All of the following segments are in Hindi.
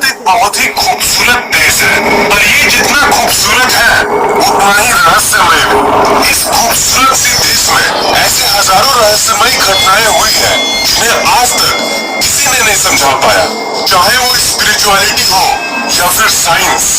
भारत एक बहुत ही खूबसूरत देश है, पर ये जितना खूबसूरत है उतना ही रहस्यमय भी। इस खूबसूरत सी देश में ऐसे हजारों रहस्यमयी घटनाएं हुई हैं जिन्हें आज तक किसी ने नहीं समझा पाया, चाहे वो स्पिरिचुअलिटी हो या फिर साइंस।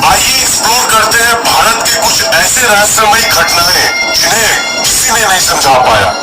आइए एक्सप्लोर करते हैं भारत के कुछ ऐसे रहस्यमयी घटनाएं जिन्हें किसी ने नहीं समझा पाया।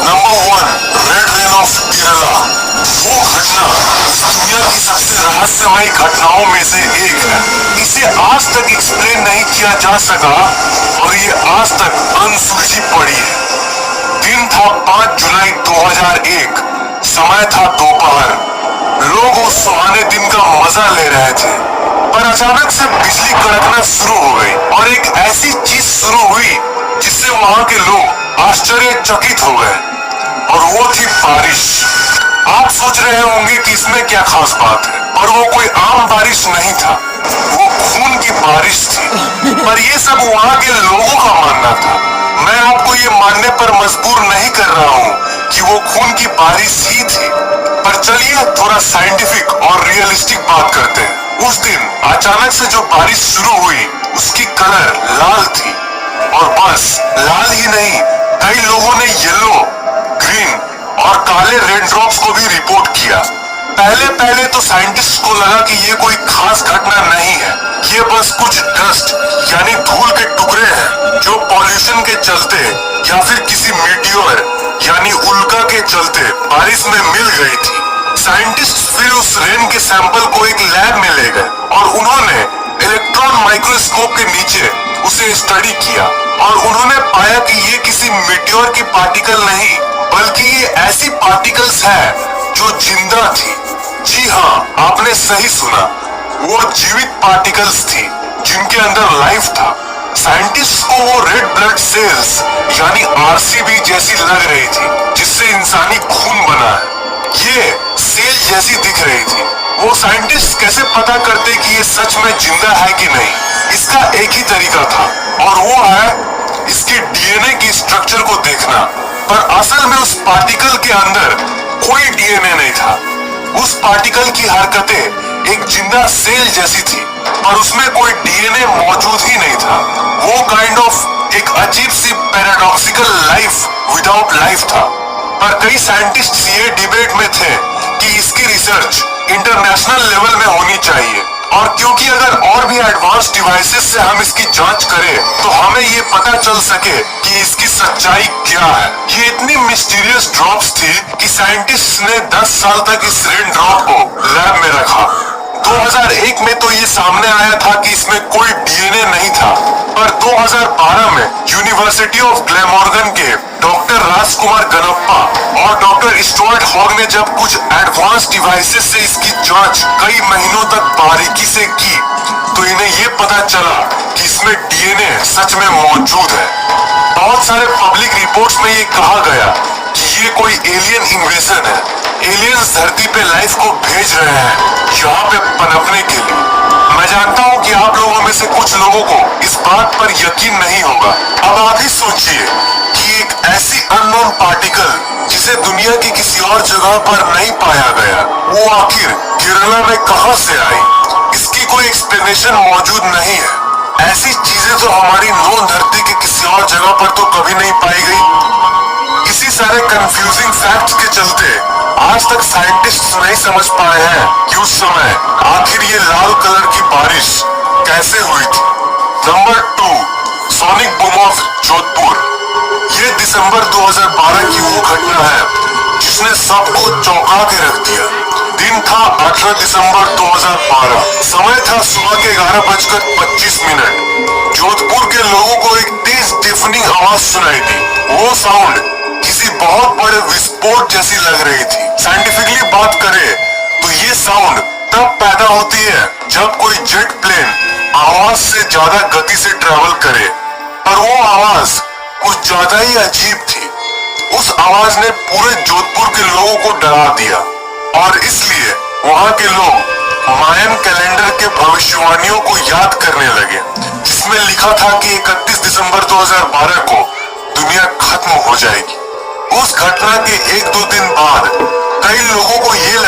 Number 1, red rain of Kerala. वो घटना दुनिया की सबसे रहस्यमयी घटनाओं में से एक है। इसे आज तक एक्सप्लेन नहीं किया जा सका और ये आज तक अनसुलझी पड़ी है। दिन था 5 जुलाई 2001। समय था दोपहर। लोग उस सुहाने दिन का मजा ले रहे थे, पर अचानक से बिजली कड़कना शुरू हो गई और एक ऐसी चीज शुरू हुई जिससे वहां के लोग आश्चर्यचकित हो गए, और वो थी बारिश। आप सोच रहे होंगे कि इसमें क्या खास बात है, पर वो कोई आम बारिश नहीं था, वो खून की बारिश थी। पर ये सब वहां के लोगों का मानना था। मैं आपको ये मानने पर मजबूर नहीं कर रहा हूँ कि वो खून की बारिश ही थी, पर चलिए थोड़ा साइंटिफिक और रियलिस्टिक बात करते हैं। उस दिन अचानक से जो बारिश शुरू हुई उसकी कलर लाल थी, और बस लाल ही नहीं, कई लोगों ने येलो, ग्रीन और काले रेन ड्रॉप्स को भी रिपोर्ट किया। पहले तो साइंटिस्ट को लगा कि ये कोई खास घटना नहीं है, ये बस कुछ डस्ट यानी धूल के टुकड़े हैं जो पॉल्यूशन के चलते या फिर किसी मीटियोर यानी उल्का के चलते बारिश में मिल गई थी। साइंटिस्ट फिर उस रेन के सैंपल को एक लैब में ले गए और उन्होंने इलेक्ट्रॉन माइक्रोस्कोप के नीचे उसे स्टडी किया, और उन्होंने पाया कि ये किसी मीटियोर की पार्टिकल नहीं, बल्कि ये ऐसी पार्टिकल्स है जो जिंदा थी। जी हाँ, आपने सही सुना, वो जीवित पार्टिकल्स थी जिनके अंदर लाइफ था। साइंटिस्ट को वो रेड ब्लड सेल्स यानी आरसीबी जैसी लग रही थी, जिससे इंसानी खून बना है। ये सेल जैसी दिख रही थी। वो साइंटिस्ट कैसे पता करते कि ये सच में जिंदा है कि नहीं? इसका एक ही तरीका था, और वो है इसके डीएनए की स्ट्रक्चर को देखना। पर असल में उस पार्टिकल के अंदर कोई डीएनए नहीं था। उस पार्टिकल की हरकतें एक जिंदा सेल जैसी थी, पर उसमें कोई डीएनए मौजूद ही नहीं था। वो काइंड ऑफ एक अजीब सी पैराडॉक्सिकल लाइफ विदाउट लाइफ था। पर कई साइंटिस्ट ये डिबेट में थे कि इसकी रिसर्च इंटरनेशनल लेवल में होनी चाहिए, और क्योंकि अगर और भी एडवांस डिवाइसेस से हम इसकी जांच करें तो हमें ये पता चल सके कि इसकी सच्चाई क्या है। ये इतनी मिस्टीरियस ड्रॉप्स थी कि साइंटिस्ट ने 10 साल तक इस रेन ड्रॉप को लैब में रखा। 2001 में तो ये सामने आया था कि इसमें कोई डीएनए नहीं था, पर 2012 में यूनिवर्सिटी ऑफ ग्लेमॉर्गन के डॉक्टर राजकुमार गणप्पा और डॉक्टर स्टुअर्ट हॉग ने जब कुछ एडवांस डिवाइसेस से इसकी जांच कई महीनों तक बारीकी से की, तो इन्हें ये पता चला कि इसमें डीएनए सच में मौजूद है। बहुत सारे पब्लिक रिपोर्ट्स में ये कहा गया कि ये कोई एलियन इन्वेजन है। एलियंस धरती पे लाइफ को भेज रहे हैं यहाँ पे पनपने के लिए। मैं जानता हूँ कि आप लोगों में से कुछ लोगों को इस बात पर यकीन नहीं होगा। अब आप ही सोचिए कि एक ऐसी अननोन पार्टिकल जिसे दुनिया की किसी और जगह पर नहीं पाया गया, वो आखिर केरला में कहां से आई? इसकी कोई एक्सप्लेनेशन मौजूद नहीं है। ऐसी चीजें तो हमारी नोन धरती के किसी और जगह पर तो कभी नहीं पाई गई। इसी सारे कंफ्यूजिंग फैक्ट्स के चलते आज तक साइंटिस्ट नहीं समझ पाए हैं कि उस समय आखिर ये लाल कलर की बारिश कैसे हुई थी। Number 2, sonic boom of Jodhpur. ये दिसंबर 2012 की वो घटना है जिसने सबको चौंका के रख दिया। दिन था 18 दिसंबर 2012। समय था सुबह के 11:25। जोधपुर के लोगों को एक तेज डिफनिंग आवाज सुनाई दी। वो साउंड किसी बहुत बड़े विस्फोट जैसी लग रही थी। साइंटिफिकली बात करें तो ये साउंड तब पैदा होती है जब कोई जेट प्लेन आवाज से ज्यादा गति से ट्रेवल करे, पर वो आवाज कुछ ज्यादा ही अजीब थी। उस आवाज ने पूरे जोधपुर के लोगों को डरा दिया, और इसलिए वहां के लोग मायन कैलेंडर के भविष्यवाणियों को याद करने लगे, जिसमें लिखा था कि 31 दिसंबर 2012 को दुनिया खत्म हो जाएगी। उस घटना के 1-2 दिन बाद कई लोगों को ये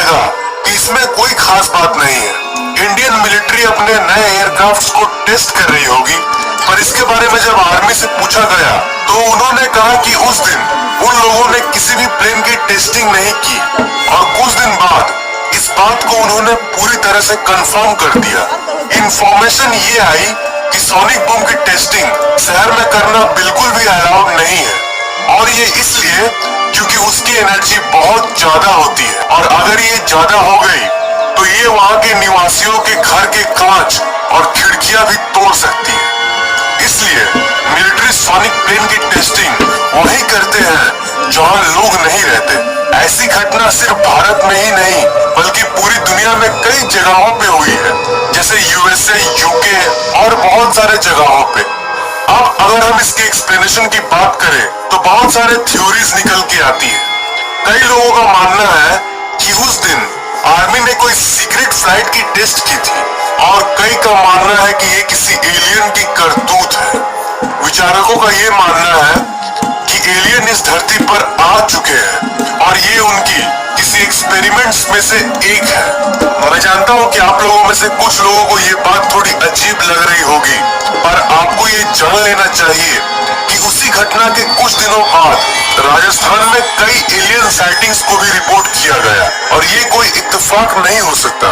खास बात नहीं है। इंडियन मिलिट्री अपने नए एयरक्राफ्ट्स को टेस्ट कर रही होगी, पर इसके बारे में जब आर्मी से पूछा गया तो उन्होंने कहा कि उस दिन उन लोगों ने किसी भी प्लेन की टेस्टिंग नहीं की और कुछ दिन बाद इस बात को उन्होंने पूरी तरह से कंफर्म कर दिया। इंफॉर्मेशन ये आई कि सोनिक बूम की टेस्टिंग शहर में करना बिल्कुल भी अलाउड नहीं है और ये इसलिए क्योंकि उसकी एनर्जी बहुत ज्यादा होती है और अगर ये ज्यादा हो गई तो ये वहाँ के निवासियों के घर के कांच और खिड़कियां भी तोड़ सकती है। इसलिए मिलिट्री सोनिक प्लेन की टेस्टिंग वहीं करते हैं जहां लोग नहीं रहते। ऐसी घटना सिर्फ भारत में ही नहीं बल्कि पूरी दुनिया में कई जगहों पे हुई है, जैसे यूएसए, यूके और बहुत सारे जगहों पे। अब अगर हम इसके एक्सप्लेनेशन की बात करें तो बहुत सारे थ्योरीज निकल के आती है। कई लोगों का मानना है कि उस दिन आर्मी ने कोई सीक्रेट फ्लाइट की टेस्ट की थी और कई का मानना है कि ये किसी एलियन की करतूत है। विचारकों का ये मानना है कि एलियन इस धरती पर आ चुके हैं और ये उनकी किसी एक्सपेरिमेंट्स में से एक है। मैं जानता हूँ कि आप लोगों में से कुछ लोगों को ये बात थोड़ी अजीब लग रही होगी, पर आपको ये जान लेना चाहिए कि उसी घटना के कुछ दिनों बाद राजस्थान में कई एलियन साइटिंग्स को भी रिपोर्ट किया गया और ये कोई इत्तेफाक नहीं हो सकता।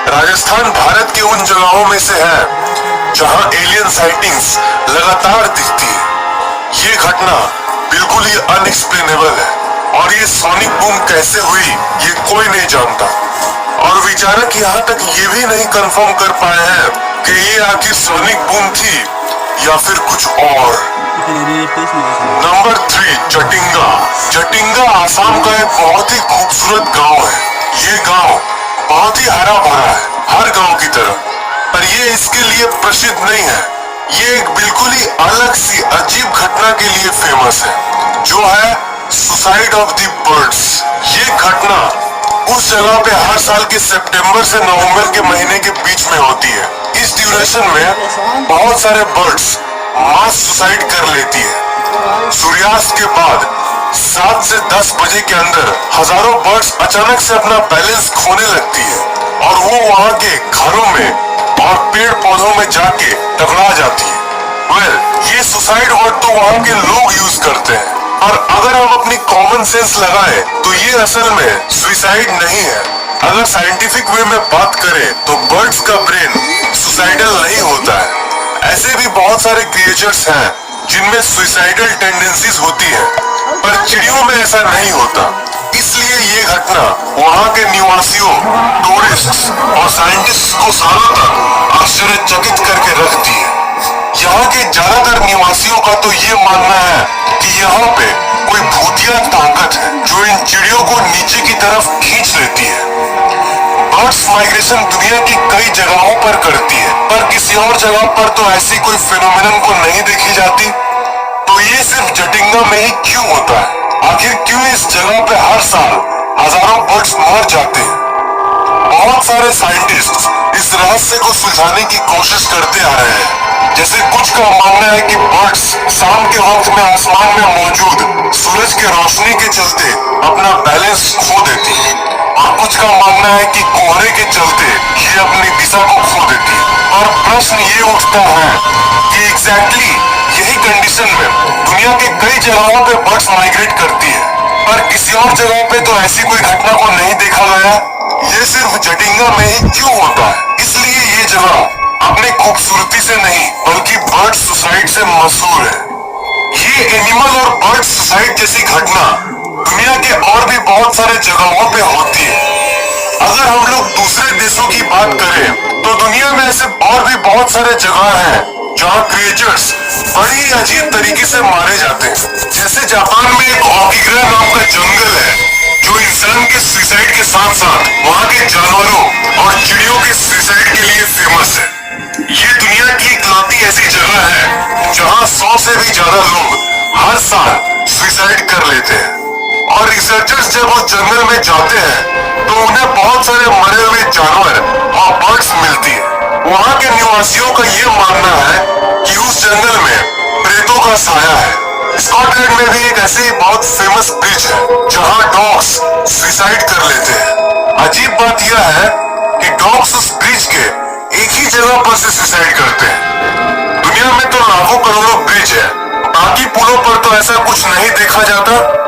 राजस्थान भारत के उन जगहों में से है जहां एलियन साइटिंग्स लगातार दिखती है। ये घटना बिल्कुल ही अनएक्सप्लेनेबल है और ये सोनिक बूम कैसे हुई ये कोई नहीं जानता और विचारक यहाँ तक ये भी नहीं कंफर्म कर पाए हैं कि ये आखिर सोनिक बूम थी या फिर कुछ और। नंबर 3, जटिंगा। जटिंगा आसाम का एक बहुत ही खूबसूरत गांव है। ये गांव बहुत ही हरा भरा है, हर गांव की तरह, पर ये इसके लिए प्रसिद्ध नहीं है। ये एक बिल्कुल ही अलग सी अजीब घटना के लिए फेमस है, जो है सुसाइड ऑफ द बर्ड्स। ये घटना उस जगह पे हर साल के सितंबर से नवंबर के महीने के बीच में होती है। इस ड्यूरेशन में बहुत सारे बर्ड्स मास सुसाइड कर लेती है। सूर्यास्त के बाद 7 से 10 बजे के अंदर हजारों बर्ड्स अचानक से अपना बैलेंस खोने लगती है और वो वहाँ के घरों में और पेड़ पौधों में जाके टकरा जाती है। ये सुसाइड वर्ड तो वहाँ के लोग यूज करते हैं, और अगर हम अपनी कॉमन सेंस लगाएं तो ये असल में सुसाइड नहीं है। अगर साइंटिफिक वे में बात करें तो बर्ड्स का ब्रेन सुसाइडल नहीं होता है। ऐसे भी बहुत सारे क्रिएचर्स हैं जिनमें सुसाइडल टेंडेंसीज होती है, पर चिड़ियों में ऐसा नहीं होता। इसलिए ये घटना वहाँ के निवासियों, टूरिस्ट्स और साइंटिस्ट्स को सालों तक आश्चर्यचकित करके रखती है। यहाँ के ज्यादातर निवासियों का तो ये मानना है कि यहाँ पे कोई भूतिया ताकत है जो इन चिड़ियों को नीचे की तरफ खींच लेती है। बर्ड्स माइग्रेशन दुनिया की कई जगहों पर करती है, पर किसी और जगह पर तो ऐसी कोई फिनोमिनन को नहीं देखी जाती। तो ये सिर्फ जटिंगा में ही क्यों होता है? आखिर क्यों इस जगह पे हर साल हजारों बर्ड्स मर जाते हैं? बहुत सारे साइंटिस्ट इस रहस्य को सुलझाने की कोशिश करते आ रहे हैं। जैसे कुछ का मानना है कि बर्ड्स शाम के वक्त में आसमान में मौजूद सूरज के रोशनी के चलते अपना बैलेंस खो देती है, और कुछ का मानना है कि कोहरे के चलते ये अपनी दिशा को खो देती है। और प्रश्न ये उठता है कि एग्जैक्टली यही कंडीशन में दुनिया के कई जगहों पे बर्ड्स माइग्रेट करती है, पर किसी और जगह पे तो ऐसी कोई घटना को नहीं देखा गया। ये सिर्फ जटिंगा में ही क्यों होता है? इसलिए ये जगह अपनी खूबसूरती से नहीं बल्कि बर्ड सुसाइड से मशहूर है। ये एनिमल और बर्ड सुसाइड जैसी घटना दुनिया के और भी बहुत सारे जगहों पे होती है। अगर हम लोग दूसरे देशों की बात करें तो दुनिया में ऐसे और भी बहुत सारे जगह हैं जहाँ क्रिएचर्स बड़ी ही अजीब तरीके से मारे जाते हैं। जैसे जापान में एक ओकिग्रा नाम का जंगल है जो इंसान के सुसाइड के साथ साथ वहाँ के जानवरों और चिड़ियों के सुसाइड के लिए फेमस है। ये दुनिया की इकलौती ऐसी जगह है जहाँ 100 से भी ज्यादा लोग हर साल सुसाइड कर लेते हैं, और रिसर्चर्स जब उस जंगल में जाते हैं तो उन्हें बहुत सारे मरे हुए जानवर और बर्ड्स मिलती है। वहाँ के निवासियों का ये मानना है कि उस जंगल में प्रेतों का साया है। स्कॉटलैंड में भी एक ऐसी बहुत फेमस ब्रिज है जहाँ डॉग्स सुसाइड कर लेते हैं। अजीब बात यह है जगह पर से सुसाइड करते हैं। दुनिया में तो लाखों करोड़ों ब्रिज है, बाकी पुलों पर तो ऐसा कुछ नहीं देखा जाता।